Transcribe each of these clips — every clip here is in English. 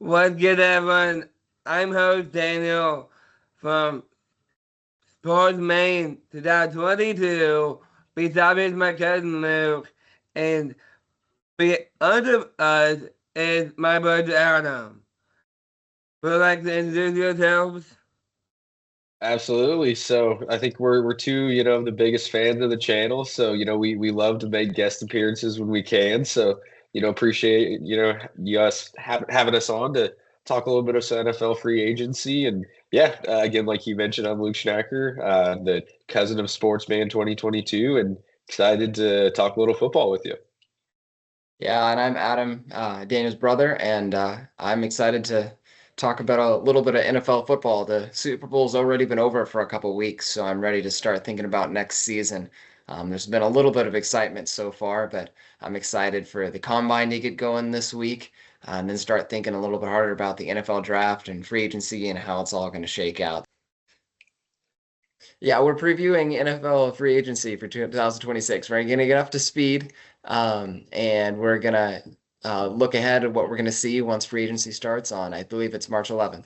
What's good, everyone? I'm host Daniel from Sports Maine 2022. Beside me is my cousin Luke, and under us is my brother Adam. Would you like to introduce yourselves? Absolutely. So I think we're two, the biggest fans of the channel. So, we love to make guest appearances when we can. So, appreciate, you us having us on to talk a little bit of NFL free agency. And yeah, again, like you mentioned, I'm Luke Schnacker, the cousin of Sportsman 2022, and excited to talk a little football with you. Yeah, and I'm Adam, Daniel's brother, and I'm excited to talk about a little bit of NFL football. The Super Bowl's already been over for a couple weeks, so I'm ready to start thinking about next season. There's been a little bit of excitement so far, but I'm excited for the combine to get going this week, and then start thinking a little bit harder about the NFL draft and free agency and how it's all going to shake out. Yeah, we're previewing NFL free agency for 2026. We're going to get up to speed, and we're going to look ahead at what we're going to see once free agency starts on, I believe it's March 11th.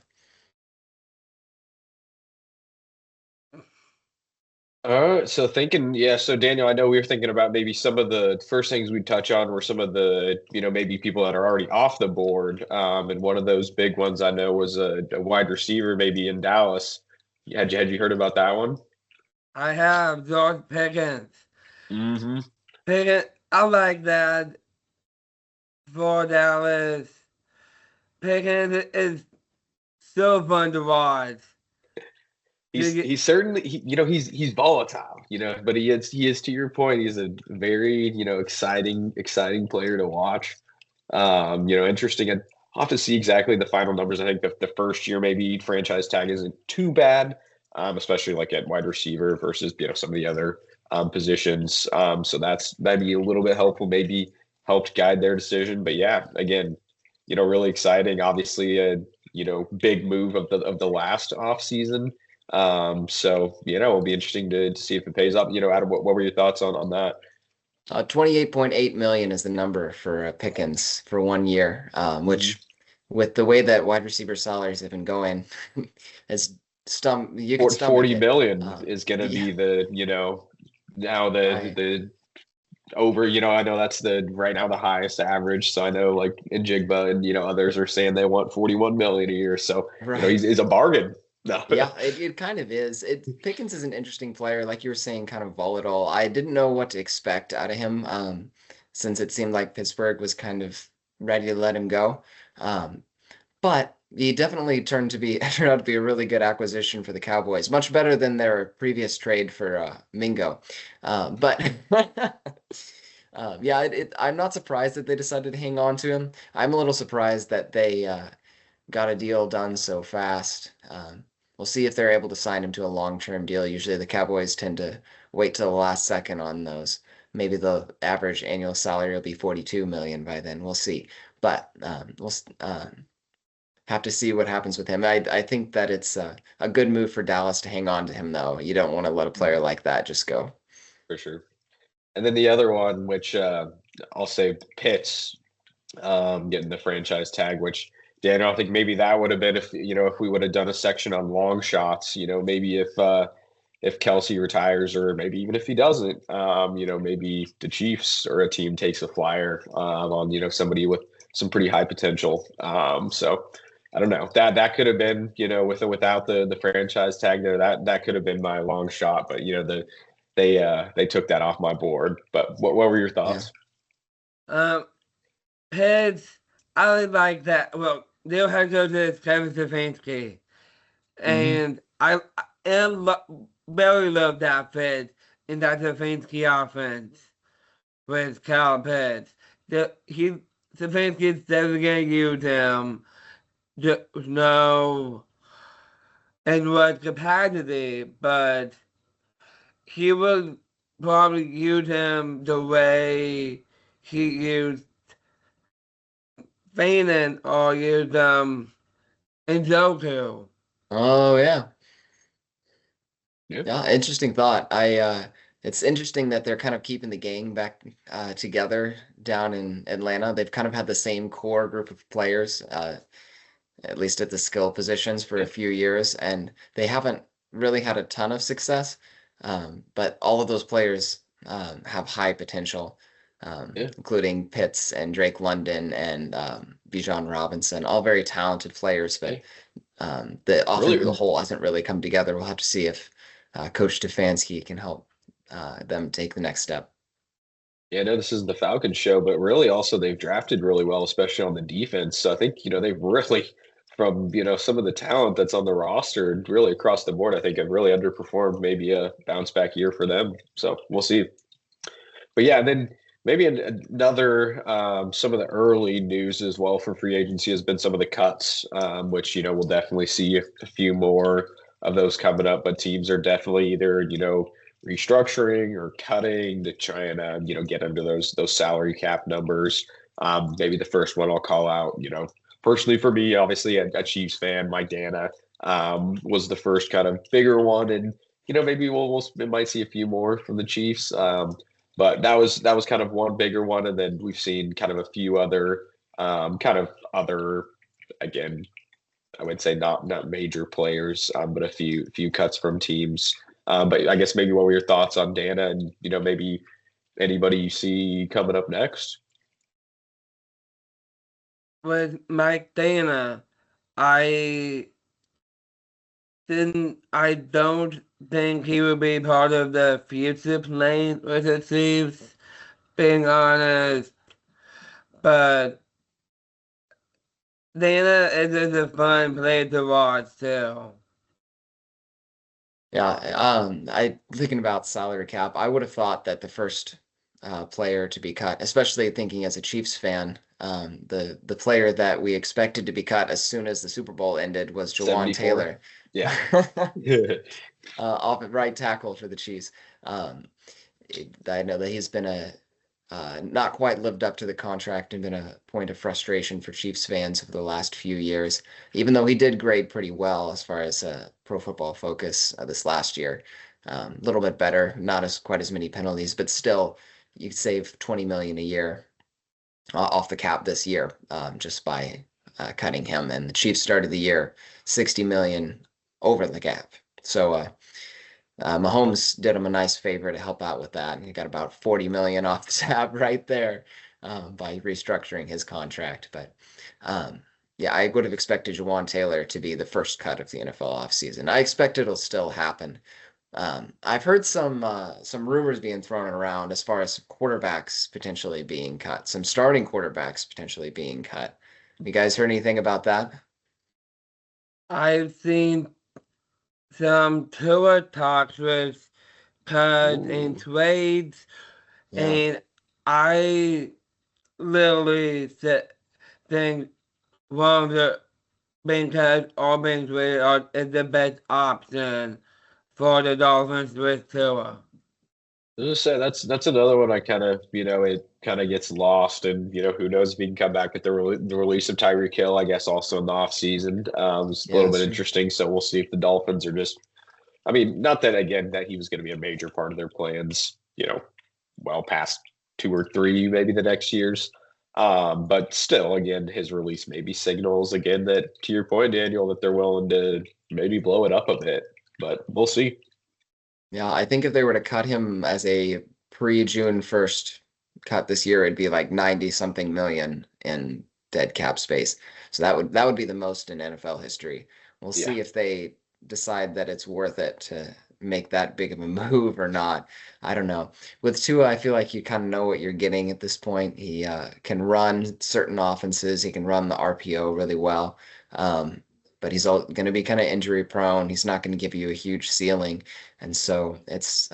So thinking, yeah, so Daniel, I know we were thinking about maybe some of the first things we'd touch on were some of the, maybe people that are already off the board. And one of those big ones I know was a wide receiver maybe in Dallas. Had you heard about that one? I have George Pickens. Mm-hmm. Pickens, I like that for Dallas. Pickens is so fun to watch. He's certainly he's volatile, but he is to your point, he's a very, exciting player to watch. Interesting. And I'll have to see exactly the final numbers. I think the first year maybe franchise tag isn't too bad, especially like at wide receiver versus some of the other positions. So that'd be a little bit helpful, maybe helped guide their decision. But yeah, again, really exciting. Obviously, a big move of the last off season. So it'll be interesting to see if it pays up. Adam, what were your thoughts on that? 28.8 million is the number for Pickens for 1 year, Mhm. which with the way that wide receiver salaries have been going, it's you could stomach 40 it. million is going to Yeah, be the, now the I the over, I know that's the right now the highest average. So I know like Njigba and others are saying they want 41 million a year. So right. he's a bargain. No. Yeah, it kind of is. Pickens is an interesting player, like you were saying, kind of volatile. I didn't know what to expect out of him, since it seemed like Pittsburgh was kind of ready to let him go. Um, but he definitely turned out to be a really good acquisition for the Cowboys, much better than their previous trade for Mingo. But yeah, I'm not surprised that they decided to hang on to him. I'm a little surprised that they got a deal done so fast. We'll see if they're able to sign him to a long-term deal. Usually the Cowboys tend to wait till the last second on those. Maybe the average annual salary will be 42 million by then. We'll see. But we'll have to see what happens with him. I think that it's a good move for Dallas to hang on to him, though. You don't want to let a player like that just go. For sure. And then the other one, which I'll say Pitts getting the franchise tag, which Dan, I think maybe that would have been if we would have done a section on long shots, maybe if Kelsey retires or maybe even if he doesn't, maybe the Chiefs or a team takes a flyer on, somebody with some pretty high potential. So I don't know, that could have been, with or without the franchise tag there, that could have been my long shot, but they took that off my board. But what were your Yeah. thoughts? Um, Heads, I really like that. Well, their head coach is Kevin Stefanski. Hmm. And I am very love that fit in that Stefanski offense with Kyle Pitts. Stefanski's definitely gonna use him. Just no in what capacity, but he will probably use him the way he used Fanon or used Njoku. Oh yeah. Yeah, Yeah, interesting thought. It's interesting that they're kind of keeping the gang back together down in Atlanta. They've kind of had the same core group of players. at least at the skill positions for a few years, and they haven't really had a ton of success. But all of those players have high potential, Yeah. including Pitts and Drake London and Bijan Robinson, all very talented players, but the offense as a Really, whole hasn't really come together. We'll have to see if Coach Stefanski can help them take the next step. yeah, I know this is the Falcons show, but really also they've drafted really well, especially on the defense. So I think, they've really, from, some of the talent that's on the roster, really across the board, I think have really underperformed. Maybe a bounce back year for them. So we'll see. But yeah, and then maybe another some of the early news as well for free agency has been some of the cuts, which we'll definitely see a few more of those coming up. But teams are definitely either restructuring or cutting to try and get under those salary cap numbers. Maybe the first one I'll call out, personally for me, obviously a Chiefs fan, Mike Dana was the first kind of bigger one, and maybe we might see a few more from the Chiefs. But that was kind of one bigger one, and then we've seen kind of a few other again, I would say not major players, but a few cuts from teams. But I guess maybe what were your thoughts on Dana, and maybe anybody you see coming up next? With Mike Dana, I don't think he would be part of the future plan with the Chiefs, being honest. But Dana is just a fun player to watch too. Yeah, I thinking about salary cap, I would have thought that the first player to be cut, especially thinking as a Chiefs fan, the player that we expected to be cut as soon as the Super Bowl ended was Jawan 74. Taylor. Yeah. Off at right tackle for the Chiefs. I know that he's been not quite lived up to the contract and been a point of frustration for Chiefs fans over the last few years, even though he did grade pretty well as far as Pro Football Focus this last year. A little bit better, not as quite as many penalties, but still you save 20 million a year off the cap this year just by cutting him. And the Chiefs started the year 60 million over the cap. So Mahomes did him a nice favor to help out with that, and he got about 40 million off the tab right there by restructuring his contract. But yeah, I would have expected Jawan Taylor to be the first cut of the NFL offseason. I expect it'll still happen. I've heard some rumors being thrown around as far as quarterbacks potentially being cut, some starting quarterbacks potentially being cut. You guys heard anything about that? I've seen some Tua talks with cut and trades, Yeah. and I literally think one of the being cut or being traded is the best option for the Dolphins with Tua. I was say that's another one I kind of it kind of gets lost, and who knows if he can come back with the release of Tyreek Hill, I guess also in the off season. It's a little bit interesting, so we'll see if the Dolphins are just. I mean, not that again that he was going to be a major part of their plans, well past 2 or 3 maybe the next years. But still, again, his release maybe signals again that, to your point, Daniel, that they're willing to maybe blow it up a bit. But we'll see. Yeah, I think if they were to cut him as a pre-June 1st cut this year, it'd be like 90 something million in dead cap space. So that would be the most in NFL history. We'll see if they decide that it's worth it to make that big of a move or not. I don't know. With Tua, I feel like you kind of know what you're getting at this point. He can run certain offenses. He can run the RPO really well. But he's going to be kind of injury prone. He's not going to give you a huge ceiling. And so it's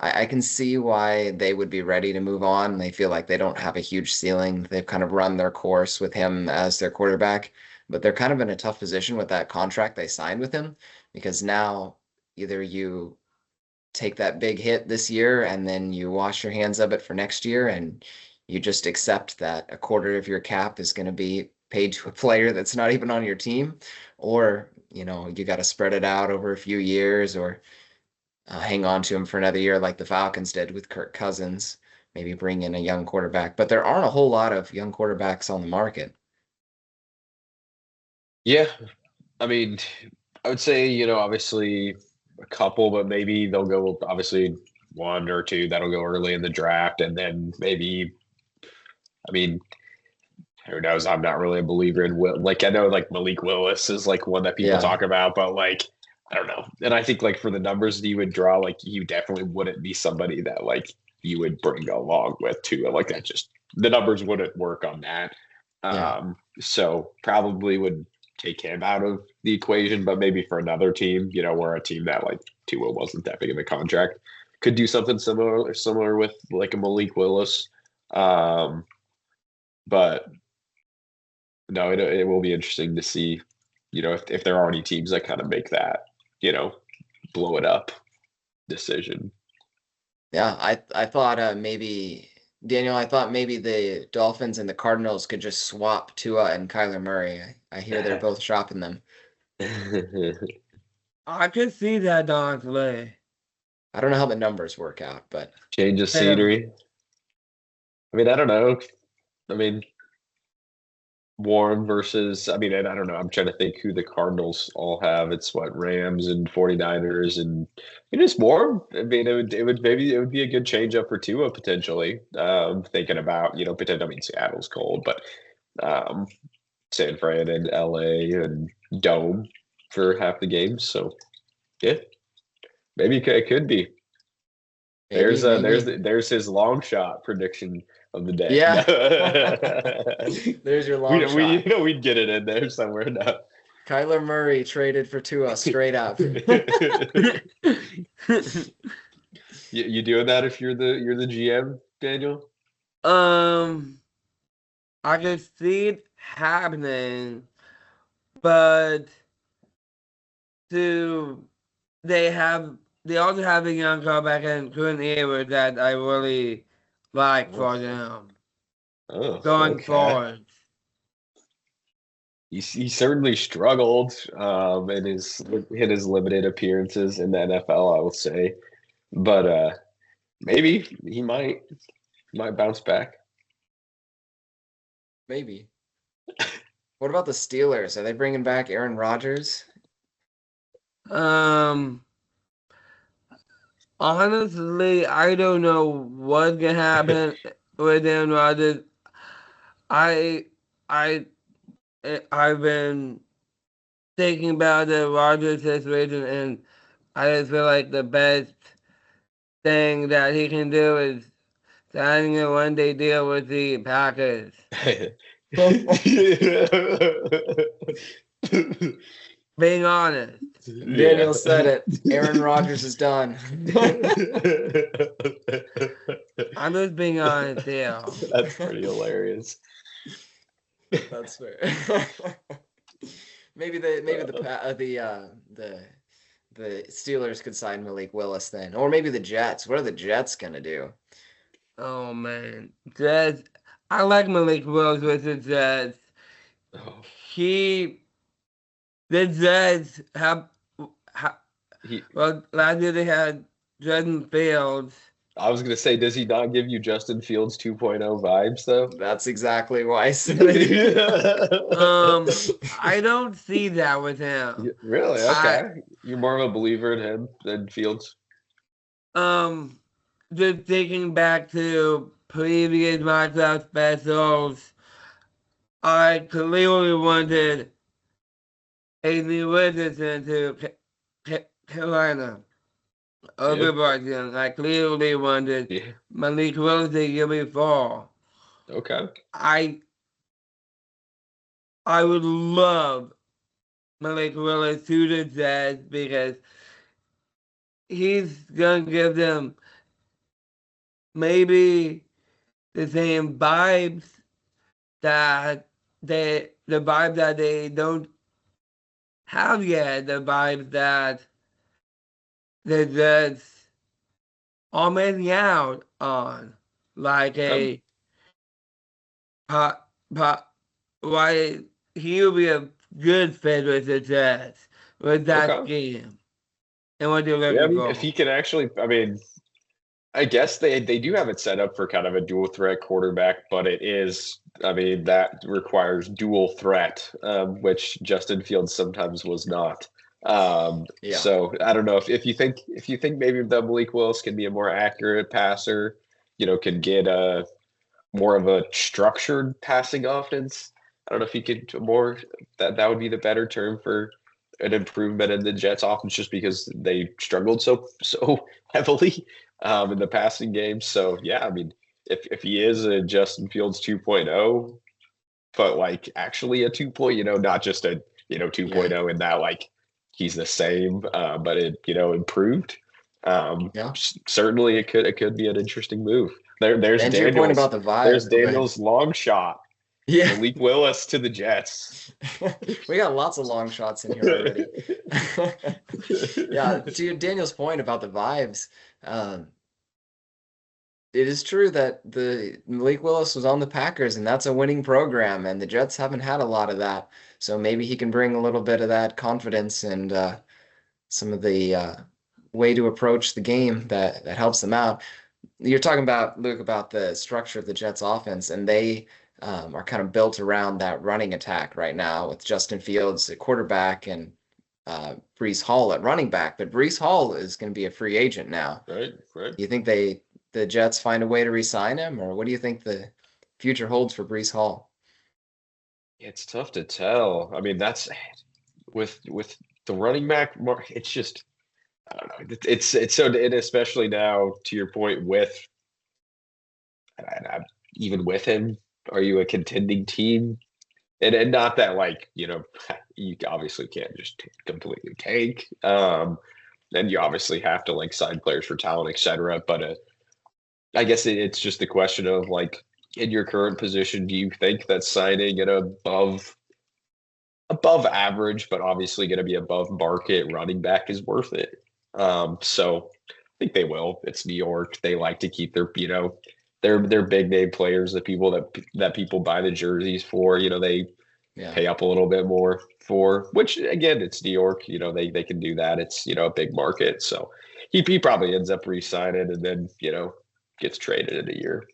I can see why they would be ready to move on. They feel like they don't have a huge ceiling. They've kind of run their course with him as their quarterback, but they're kind of in a tough position with that contract they signed with him, because now either you take that big hit this year and then you wash your hands of it for next year, and you just accept that a quarter of your cap is going to be paid to a player that's not even on your team, or you got to spread it out over a few years, or hang on to him for another year like the Falcons did with Kirk Cousins, maybe bring in a young quarterback. But there aren't a whole lot of young quarterbacks on the market. Yeah, I mean, I would say, obviously a couple, but maybe they'll go obviously one or two that'll go early in the draft, and then maybe, I mean, who knows? I'm not really a believer in Will. Like I know, like Malik Willis is like one that people Yeah. talk about, but like I don't know. And I think like for the numbers that you would draw, like you definitely wouldn't be somebody that like you would bring along with too. Like that just the numbers wouldn't work on that. Yeah. So probably would take him out of the equation, but maybe for another team, where a team that like Tua wasn't that big of a contract could do something similar with like a Malik Willis. But no, it will be interesting to see, if there are any teams that kind of make that, blow it up decision. Yeah, I thought maybe Daniel, I thought maybe the Dolphins and the Cardinals could just swap Tua and Kyler Murray. I hear they're both shopping them. I could see that, honestly. I don't know how the numbers work out, but change of scenery. I mean, I don't know. I mean, Warren versus, I mean, and I don't know. I'm trying to think who the Cardinals all have. It's what, Rams and 49ers and it's Warren. I mean, it would be a good change up for Tua potentially. Thinking about, potentially, I mean, Seattle's cold, but San Fran and LA and Dome for half the games. So yeah, maybe it could be. There's his long shot prediction of the day. Yeah. There's your long shot. We'd get it in there somewhere now. Kyler Murray traded for Tua straight up. You doing that if you're the GM, Daniel? I could see it happening, but they also have a young quarterback in Quinn Ewers that I really like for them going forward. He certainly struggled in his limited appearances in the NFL, I will say, but maybe he might bounce back. Maybe. What about the Steelers? Are they bringing back Aaron Rodgers? Honestly, I don't know what's gonna happen with Aaron Rodgers. I've been thinking about the Rodgers situation, and I just feel like the best thing that he can do is signing a one-day deal with the Packers. Being honest. Daniel said it. Aaron Rodgers is done. I'm just being honest here. That's pretty hilarious. That's fair. maybe the Steelers could sign Malik Willis then, or maybe the Jets. What are the Jets gonna do? Oh man, Jets. I like Malik Willis with the Jets. Oh. The Jets well, last year they had Justin Fields. I was going to say, does he not give you Justin Fields 2.0 vibes, though? That's exactly why I said it. I don't see that with him. Really? Okay. You're more of a believer in him than Fields? Just thinking back to previous Microsoft specials, I clearly wanted Anthony Richardson to Carolina over Boston. I clearly wanted Malik Willis the year before. Okay. I would love Malik Willis to the Jets because he's going to give them maybe the same vibes that the vibes that they don't have yet, the vibes that the Jets are missing out on, like why he will be a good fit with the Jets with that scheme and what they're looking for. If he can actually, I mean, I guess they do have it set up for kind of a dual threat quarterback, but it is, I mean, that requires dual threat, which Justin Fields sometimes was not. Yeah. So I don't know if you think maybe the Malik Willis can be a more accurate passer, can get a more of a structured passing offense. I don't know if you could more that would be the better term for an improvement in the Jets offense, just because they struggled so heavily in the passing game. So yeah, I mean, if he is a Justin Fields 2.0, but like actually a 2.0, not just a 2.0 in that like he's the same, but it improved. Yeah. Certainly it could be an interesting move. There's And to your point Daniels. about the vibe, There's go ahead. Daniels' long shot. Yeah. Malik Willis to the Jets. We got lots of long shots in here already. Yeah, to Daniel's point about the vibes, it is true that the Malik Willis was on the Packers, and that's a winning program, and the Jets haven't had a lot of that. So maybe he can bring a little bit of that confidence and some of the way to approach the game that helps them out. You're talking about, Luke, about the structure of the Jets offense, and they are kind of built around that running attack right now with Justin Fields at quarterback and Breece Hall at running back. But Breece Hall is going to be a free agent now. Right. You think the Jets find a way to re-sign him, or what do you think the future holds for Breece Hall? It's tough to tell. I mean, that's with the running back mark. It's just, I don't know. It's so, and especially now to your point with, and even with him, are you a contending team? And not that like, you obviously can't just completely tank. And you obviously have to like sign players for talent, etc. But I guess it's just the question of like, in your current position, do you think that signing an above average, but obviously going to be above market running back is worth it? So I think they will. It's New York. They like to keep their, their big name players, the people that people buy the jerseys for, they pay up a little bit more for, which again, it's New York, they can do that. It's, a big market. So he probably ends up re-signing and then, gets traded in a year.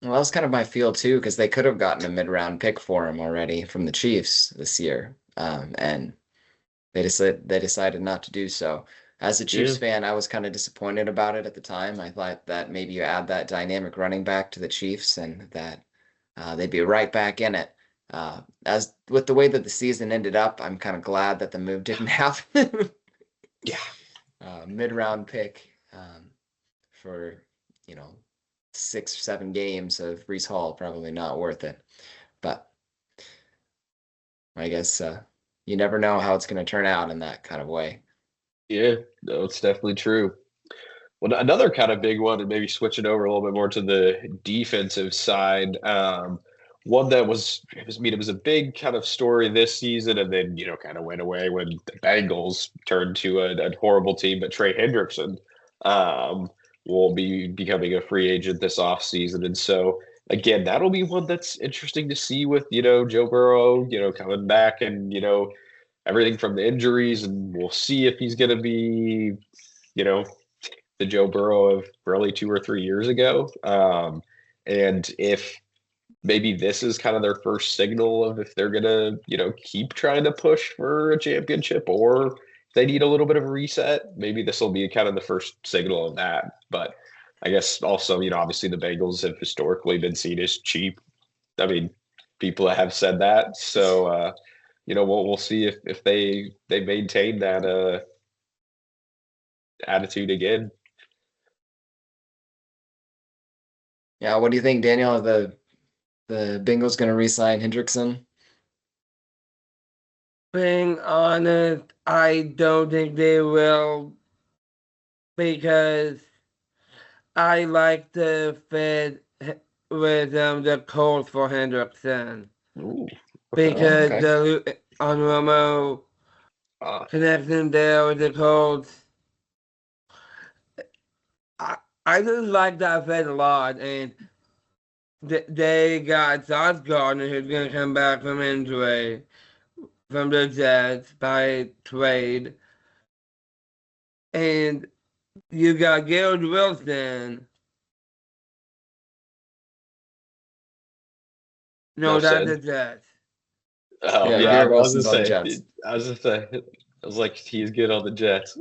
Well, that was kind of my feel too, because they could have gotten a mid-round pick for him already from the Chiefs this year, and they decided not to do so. As a Chiefs fan, I was kind of disappointed about it at the time. I thought that maybe you add that dynamic running back to the Chiefs and that they'd be right back in it. As with the way that the season ended up, I'm kind of glad that the move didn't happen. Yeah. Mid-round pick for 6 or 7 games of Breece Hall, probably not worth it. But I guess you never know how it's going to turn out in that kind of way. Yeah, no, it's definitely true. Well, another kind of big one, and maybe switching over a little bit more to the defensive side. One that was a big kind of story this season, and then kind of went away when the Bengals turned to a horrible team. But Trey Hendrickson will be becoming a free agent this offseason, and so again, that'll be one that's interesting to see with Joe Burrow, coming back and everything from the injuries, and we'll see if he's going to be the Joe Burrow of really 2 or 3 years ago, and if maybe this is kind of their first signal of if they're going to keep trying to push for a championship, or they need a little bit of a reset. Maybe this will be kind of the first signal of that. But I guess also, obviously the Bengals have historically been seen as cheap. I mean, people have said that. So, we'll see if they maintain that attitude again. Yeah, what do you think, Daniel? Are the Bengals going to re-sign Hendrickson? Being honest, I don't think they will, because I like the fit with the Colts for Hendrickson. Ooh. Because the Romo connection there with the Colts, I just like that fit a lot, and they got Sauce Gardner, who's going to come back from injury from the Jets by trade. And You got Garrett Wilson. No, that's the Jets. Oh Yeah, yeah, Garrett I was Wilson's on the gonna say. Jets. I was gonna say. I was like, he's good on the Jets.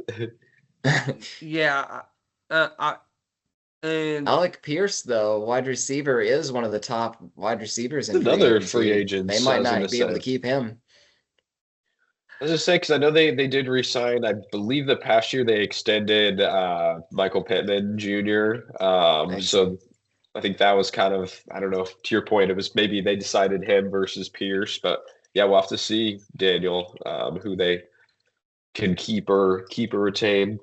Yeah, and Alec Pierce, though, wide receiver, is one of the top wide receivers in free another agency. free agent. They I might was gonna not be able to say. keep him. I was just saying because I know they did resign. I believe the past year they extended Michael Pittman Jr. Nice. So I think that was kind of, I don't know, to your point, it was maybe they decided him versus Pierce, but yeah, we'll have to see, Daniel, who they can keep or retain.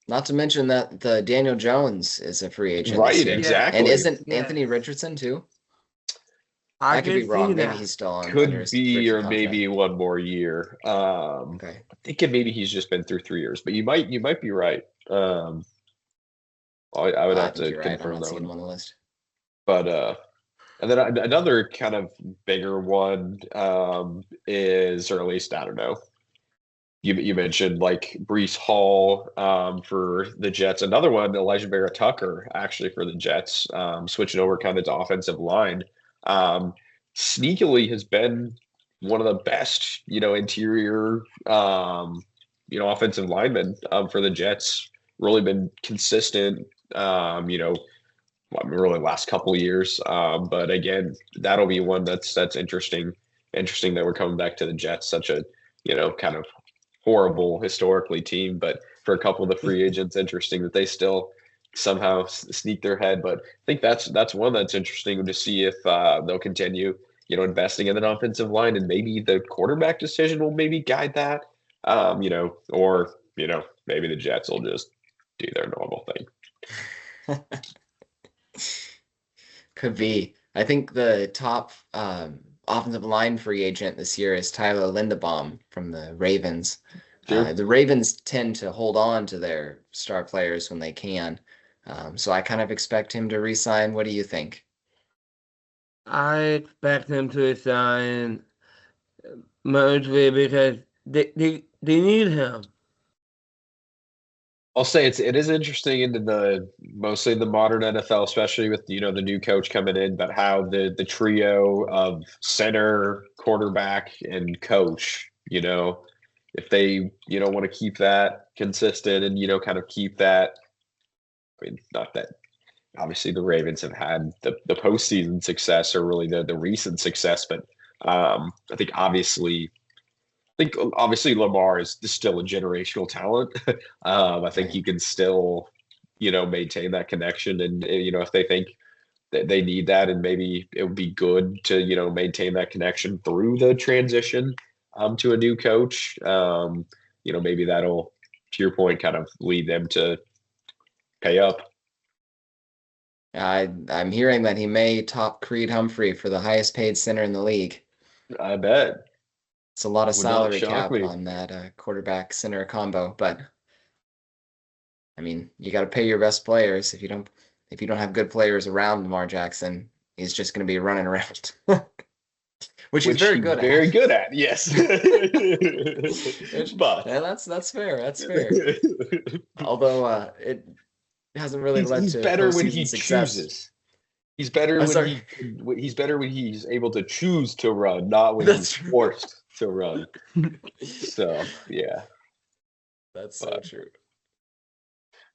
Not to mention that the Daniel Jones is a free agent Right, this year. exactly. And isn't Yeah. Anthony Richardson too? I I could be can wrong. see Maybe that. he's still on under Could his be, rookie or contract. maybe one more year. Okay. I'm thinking maybe he's just been through 3 years, but you might be right. I would I have think to you're right. I'm confirm not that seeing one. him on the list. But and then another kind of bigger one is, or at least I don't know. You mentioned like Breece Hall for the Jets. Another one, Elijah Vera Tucker, actually for the Jets, switching over kind of to offensive line. Sneakily has been one of the best, interior, offensive linemen for the Jets. Really been consistent. Really last couple of years. But again, that'll be one that's interesting. Interesting that we're coming back to the Jets, such a kind of horrible historically team, but for a couple of the free agents, interesting that they still somehow sneak their head. But I think that's one that's interesting to see if they'll continue, investing in an offensive line, and maybe the quarterback decision will maybe guide that, or maybe the Jets will just do their normal thing. Could be. I think the top offensive line free agent this year is Tyler Linderbaum from the Ravens. Sure. The Ravens tend to hold on to their star players when they can. So I kind of expect him to re-sign. What do you think? I expect him to resign mostly because they need him. I'll say it is interesting into mostly the modern NFL, especially with the new coach coming in, but how the trio of center, quarterback, and coach, if they want to keep that consistent and kind of keep that. I mean, not that obviously the Ravens have had the postseason success or really the recent success, but I think obviously Lamar is still a generational talent. I think you can still, maintain that connection, and if they think that they need that, and maybe it would be good to maintain that connection through the transition to a new coach. Maybe that'll, to your point, kind of lead them to pay up. I'm hearing that he may top Creed Humphrey for the highest paid center in the league. I bet. It's a lot of Would not salary shock cap me. on that quarterback center combo, but I mean, you got to pay your best players. If you don't have good players around Lamar Jackson, he's just going to be running around, which he's very good at. Very good at, yes. But yeah, that's fair. That's fair. Although it hasn't really led he's to better when he success. chooses. He's better he's better when he's able to choose to run, not when he's forced to run. So yeah, that's so true.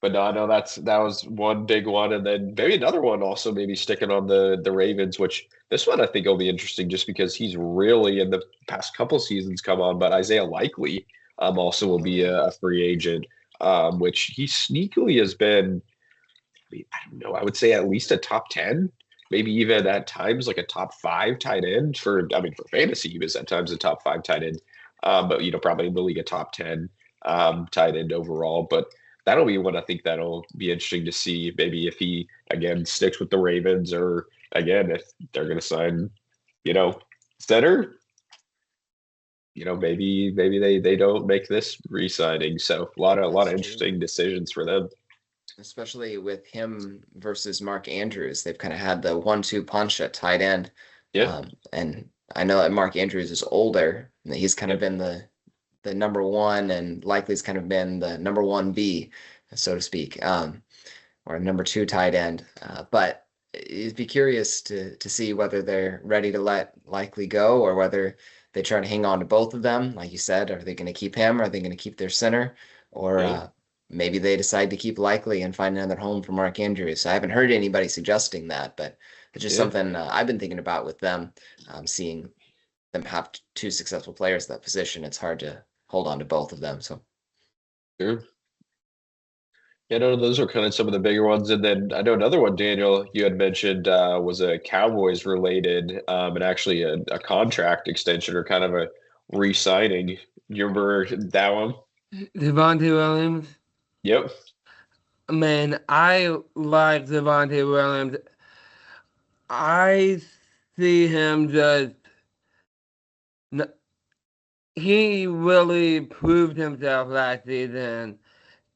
But no, I know that was one big one, and then maybe another one also maybe sticking on the Ravens, which this one I think will be interesting just because he's really in the past couple seasons come on. But Isaiah Likely also will be a free agent, which he sneakily has been. I don't know. I would say at least a top 10, maybe even at times like a top 5 tight end for fantasy. He was at times a top 5 tight end, but probably in the league a top 10 tight end overall. But that'll be one I think that'll be interesting to see. Maybe if he again sticks with the Ravens, or again if they're going to sign, center. Maybe they don't make this re-signing. So a lot of interesting decisions for them. Especially with him versus Mark Andrews. They've kind of had the 1-2 punch at tight end. Yeah. And I know that Mark Andrews is older, and that he's kind of been the number one, and Likely's kind of been the number 1B. so to speak, or number 2 tight end. But it'd be curious to see whether they're ready to let Likely go or whether they try to hang on to both of them. Like you said, are they going to keep him? Are they going to keep their center? Or Yeah. maybe they decide to keep Likely and find another home for Mark Andrews. I haven't heard anybody suggesting that, but it's just Yeah. something I've been thinking about with them, seeing them have 2 successful players at that position. It's hard to hold on to both of them. So Sure. Yeah, no, those are kind of some of the bigger ones. And then I know another one, Daniel, you had mentioned was a Cowboys related and actually a contract extension or kind of a re-signing. You remember that one? Devontae Williams. Yep. Man, I like Devontae Williams. I see him just. He really proved himself last season,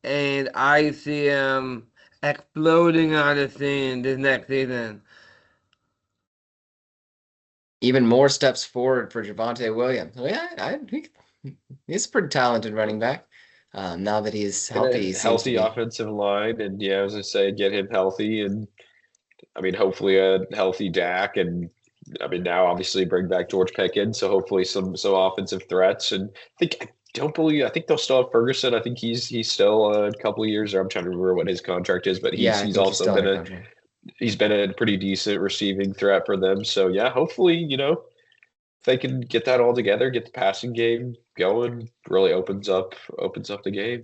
and I see him exploding on the scene this next season. even more steps forward for Javonte Williams. Well, yeah, he's a pretty talented running back. Now that he's healthy, he seems to Healthy be. offensive line, and yeah, as I say, get him healthy, and I mean, hopefully a healthy Dak, and I mean now obviously bring back George Pickens, so hopefully some offensive threats, and I think they'll still have Ferguson. I think he's still a couple of years, or I'm trying to remember what his contract is, but Yeah, I he's think he's also still been under a contract. he's been a pretty decent receiving threat for them. So yeah, hopefully, if they can get that all together, get the passing game going, really opens up the game.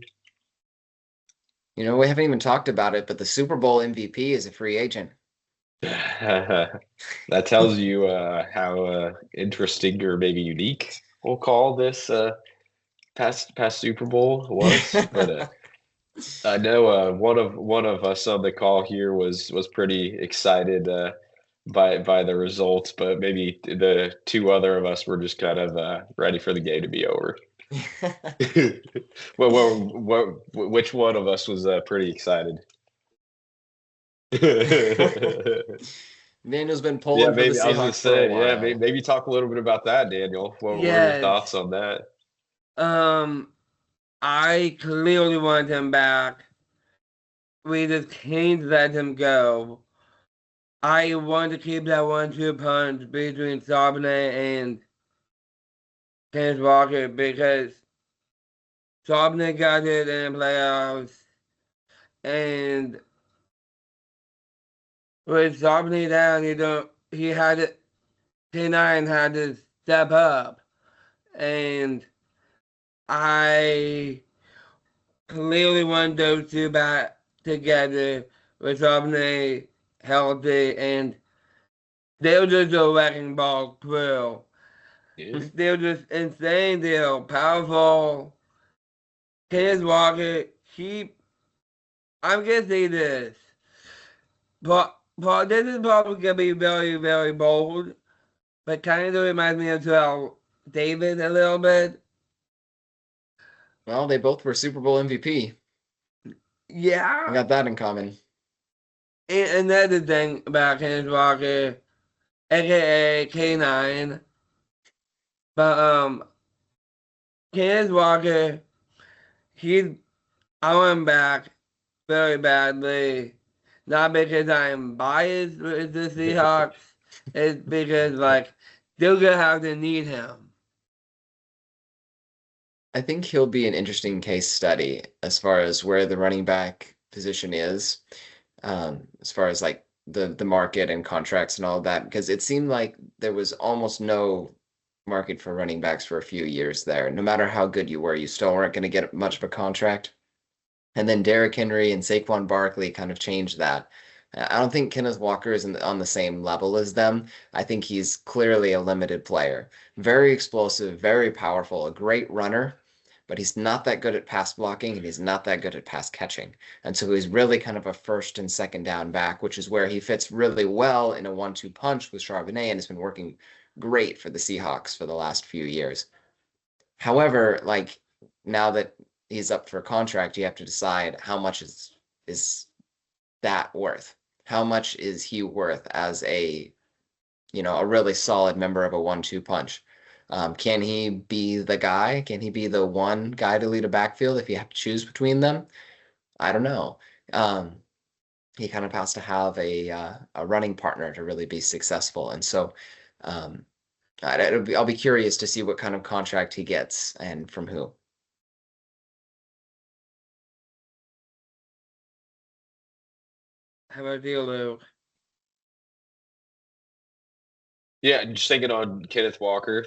We haven't even talked about it, but the Super Bowl MVP is a free agent. That tells you how interesting or maybe unique we'll call this past Super Bowl was. But I know one of us on the call here was pretty excited by the results, but maybe the 2 other of us were just kind of ready for the game to be over. Which one of us was pretty excited? Daniel's been pulling for the maybe I was gonna Seahawks for a say, while. maybe talk a little bit about that, Daniel. What were your thoughts on that? I clearly want him back. We just can't let him go. I want to keep that 1-2 punch between Charbonnet and Kenneth Walker because Charbonnet got it in the playoffs, and with Charbonnet down, he had it. K9 had to step up, and I clearly want those 2 back together with Charbonnet healthy, and they're just a wrecking ball crew. Yeah. They're just insane. They're powerful. Kenneth Walker, I'm gonna say this, but this is probably gonna be very, very bold, but kind of reminds me of Terrell Davis a little bit. Well, they both were Super Bowl MVP. Yeah. I got that in common. And another thing about Kenneth Walker, aka K9, but Kenneth Walker, I want him back very badly. Not because I'm biased with the Seahawks, it's because they're gonna have to need him. I think he'll be an interesting case study as far as where the running back position is, as far as like the market and contracts and all of that, because it seemed like there was almost no market for running backs for a few years there. No matter how good you were, you still weren't going to get much of a contract. And then Derrick Henry and Saquon Barkley kind of changed that. I don't think Kenneth Walker is on the same level as them. I think he's clearly a limited player. Very explosive, very powerful, a great runner, but he's not that good at pass blocking and he's not that good at pass catching. And so he's really kind of a first and second down back, which is where he fits really well in a 1-2 punch with Charbonnet, and it's been working great for the Seahawks for the last few years. However, like now that he's up for a contract, you have to decide how much is that worth? How much is he worth as a really solid member of a 1-2 punch? Can he be the guy? Can he be the one guy to lead a backfield if you have to choose between them? I don't know. He kind of has to have a running partner to really be successful, and so um, I'll be curious to see what kind of contract he gets and from who. How about you, Luke? Yeah, just thinking on Kenneth Walker.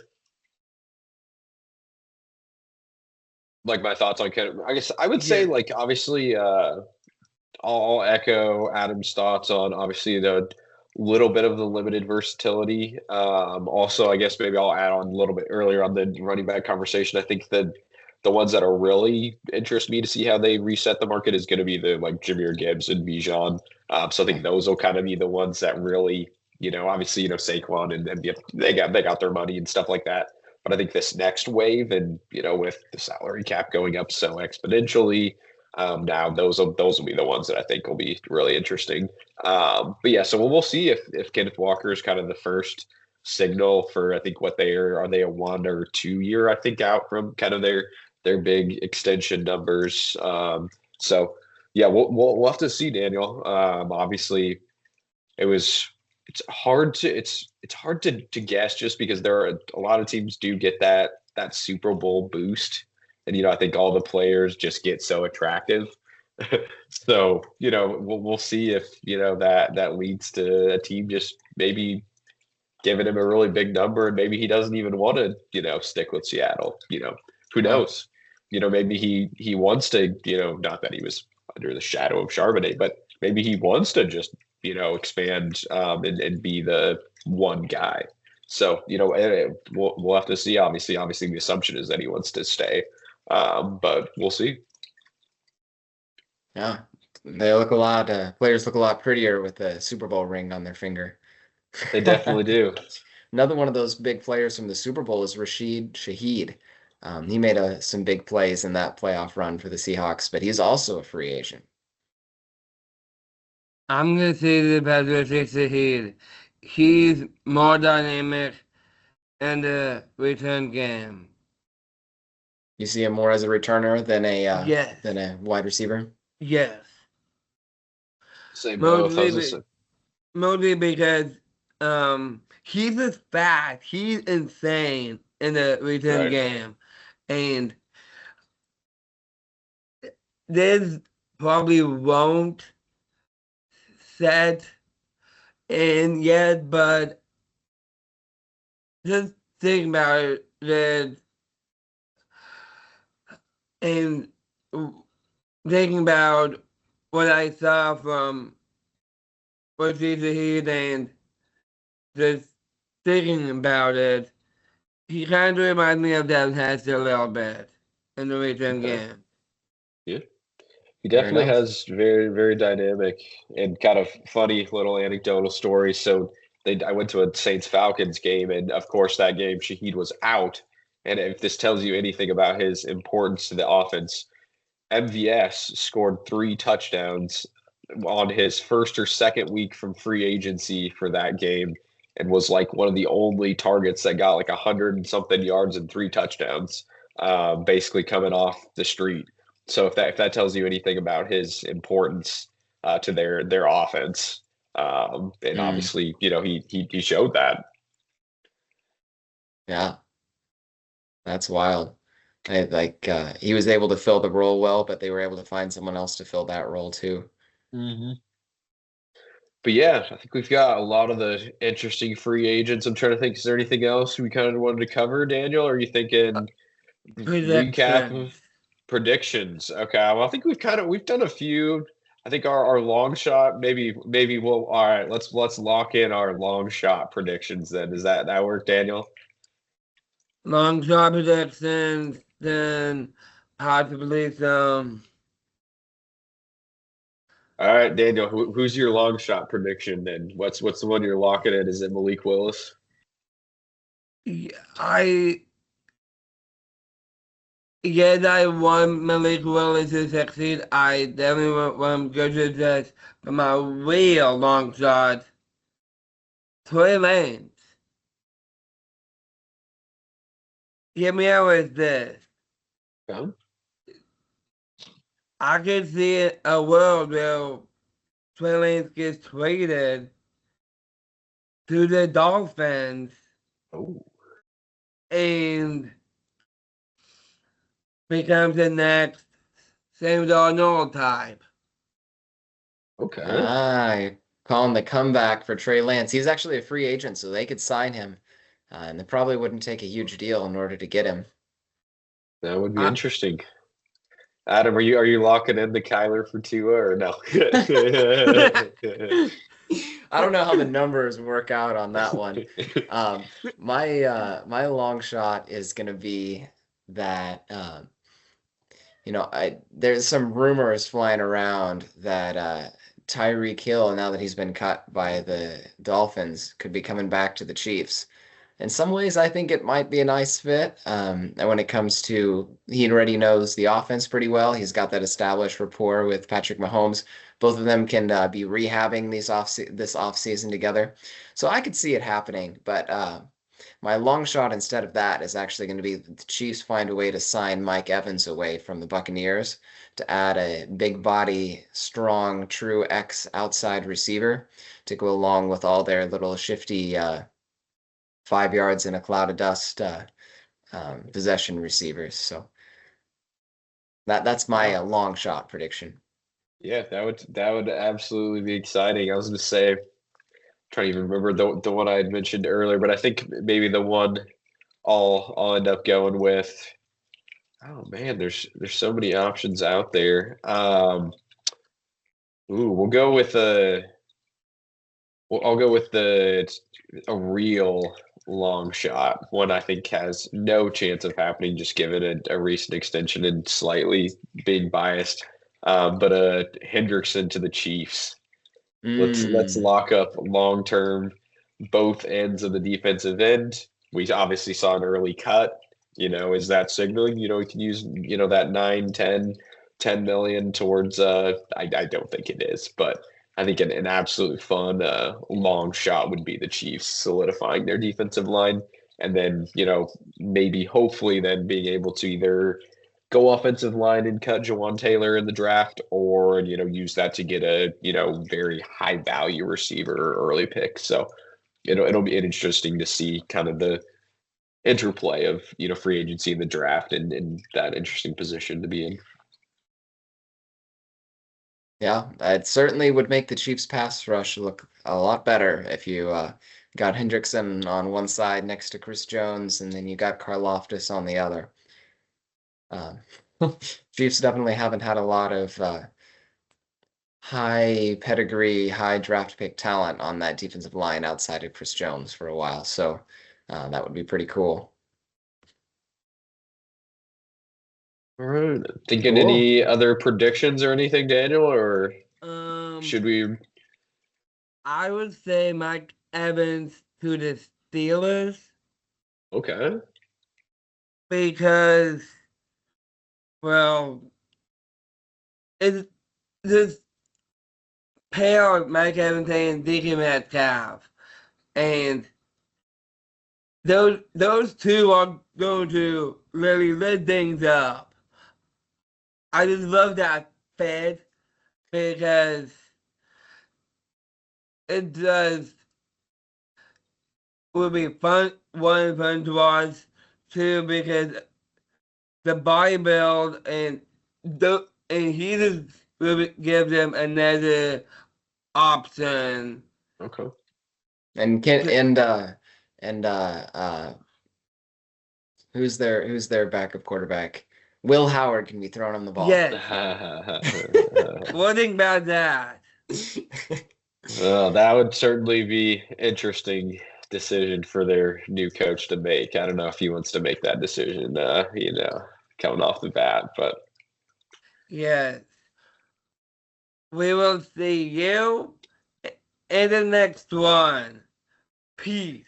Like my thoughts on Kenneth. I guess I would say Yeah. like obviously I'll echo Adam's thoughts on obviously the little bit of the limited versatility. Also, I guess maybe I'll add on a little bit earlier on the running back conversation. I think that the ones that are really interest me to see how they reset the market is going to be the like Jameer Gibbs and Bijan. So I think those will kind of be the ones that really, obviously, Saquon and they got their money and stuff like that. But I think this next wave and, with the salary cap going up so exponentially, now those will be the ones that I think will be really interesting. But yeah, so we'll see if Kenneth Walker is kind of the first signal for I think what they are they a 1 or 2 year I think out from kind of their big extension numbers. So yeah, we'll have to see, Daniel. Obviously, it's hard to guess just because there are a lot of teams do get that Super Bowl boost, and I think all the players just get so attractive. So we'll see if that leads to a team just maybe giving him a really big number, and maybe he doesn't even want to stick with Seattle. Who Yeah. knows? Maybe he wants to, not that he was under the shadow of Charbonnet, but maybe he wants to just expand and be the one guy. So we'll have to see. Obviously, the assumption is that he wants to stay, but we'll see. Yeah, they look a lot. Players look a lot prettier with the Super Bowl ring on their finger. They definitely do. Another one of those big players from the Super Bowl is Rashid Shaheed. He made some big plays in that playoff run for the Seahawks, but he's also a free agent. I'm going to say the Patrick Shaheed. He's more dynamic in the return game. You see him more as a returner Yes. than a wide receiver. Yes. Say both. Mostly because he's just fast. He's insane in the return Right. game. And this probably won't set in yet, but just think about it and thinking about what I saw from what he and just thinking about it, he kind of reminds me of Devin Hester a little bit in the return game. Yeah. He definitely has very, very dynamic and kind of funny little anecdotal stories. So I went to a Saints Falcons game, and of course that game Shaheed was out. And if this tells you anything about his importance to the offense, MVS scored 3 touchdowns on his first or second week from free agency for that game, and was like one of the only targets that got like 100 and something yards and 3 touchdowns, basically coming off the street. So if that tells you anything about his importance to their offense, and obviously he showed that. Yeah, that's wild. He was able to fill the role well, but they were able to find someone else to fill that role too. Mm-hmm. But yeah, I think we've got a lot of the interesting free agents. I'm trying to think, is there anything else we kind of wanted to cover, Daniel? Or are you thinking recap of predictions? Okay, well, I think we've done a few. I think our long shot, maybe we'll all right, let's lock in our long shot predictions then. Does that work, Daniel? Long shot predictions, then possibly some. All right, Daniel, who's your long shot prediction then? What's the one you're locking in? Is it Malik Willis? I want Malik Willis to succeed. I definitely want him to success. But my real long shot, Tory Lanez. Hear me out with this. Yeah. I could see a world where Trey Lance gets traded to the Dolphins Oh, and becomes the next Sam Darnold type. okay. Calling the comeback for Trey Lance. He's actually a free agent, so they could sign him. And they probably wouldn't take a huge deal in order to get him. That would be I, interesting. Adam, are you locking in the Kyler for Tua or no? I don't know how the numbers work out on that one. My long shot is gonna be that there's some rumors flying around that Tyreek Hill, now that he's been cut by the Dolphins, could be coming back to the Chiefs. In some ways, I think it might be a nice fit. And when it comes to, he already knows the offense pretty well. He's got that established rapport with Patrick Mahomes. Both of them can be rehabbing this off season together. So I could see it happening. But my long shot instead of that is actually going to be the Chiefs find a way to sign Mike Evans away from the Buccaneers to add a big body, strong, true X outside receiver to go along with all their little shifty 5 yards in a cloud of dust possession receivers. So that's my long shot prediction. Yeah, that would absolutely be exciting. I was going to say, trying to even remember the one I had mentioned earlier, but I think maybe the one I'll end up going with. Oh man, there's so many options out there. We'll go with I'll go with a real long shot. One I think has no chance of happening, just given a recent extension and slightly being biased. But Hendrickson to the Chiefs. Let's lock up long term both ends of the defensive end. We obviously saw an early cut. Is that signaling? We can use that 9, 10 million towards. I don't think it is, but I think an absolute fun long shot would be the Chiefs solidifying their defensive line, and then maybe hopefully then being able to either go offensive line and cut Jawan Taylor in the draft, or use that to get a very high value receiver early pick. So it'll be interesting to see kind of the interplay of free agency and the draft and that interesting position to be in. Yeah, it certainly would make the Chiefs pass rush look a lot better if you got Hendrickson on one side next to Chris Jones, and then you got Karlaftis on the other. Chiefs definitely haven't had a lot of high pedigree, high draft pick talent on that defensive line outside of Chris Jones for a while. So that would be pretty cool. All right. Thinking Cool. any other predictions or anything, Daniel, or should we? I would say Mike Evans to the Steelers. Okay. Because, well, it's this pair of Mike Evans and DK Metcalf. And those two are going to really lit things up. I just love that fit because it does will be fun to watch, two because the body build and he just will give them another option. Okay. And who's their backup quarterback? Will Howard can be thrown on the ball. Yes. What do you think about that? Well, that would certainly be interesting decision for their new coach to make. I don't know if he wants to make that decision, coming off the bat, but yes. We will see you in the next one. Peace.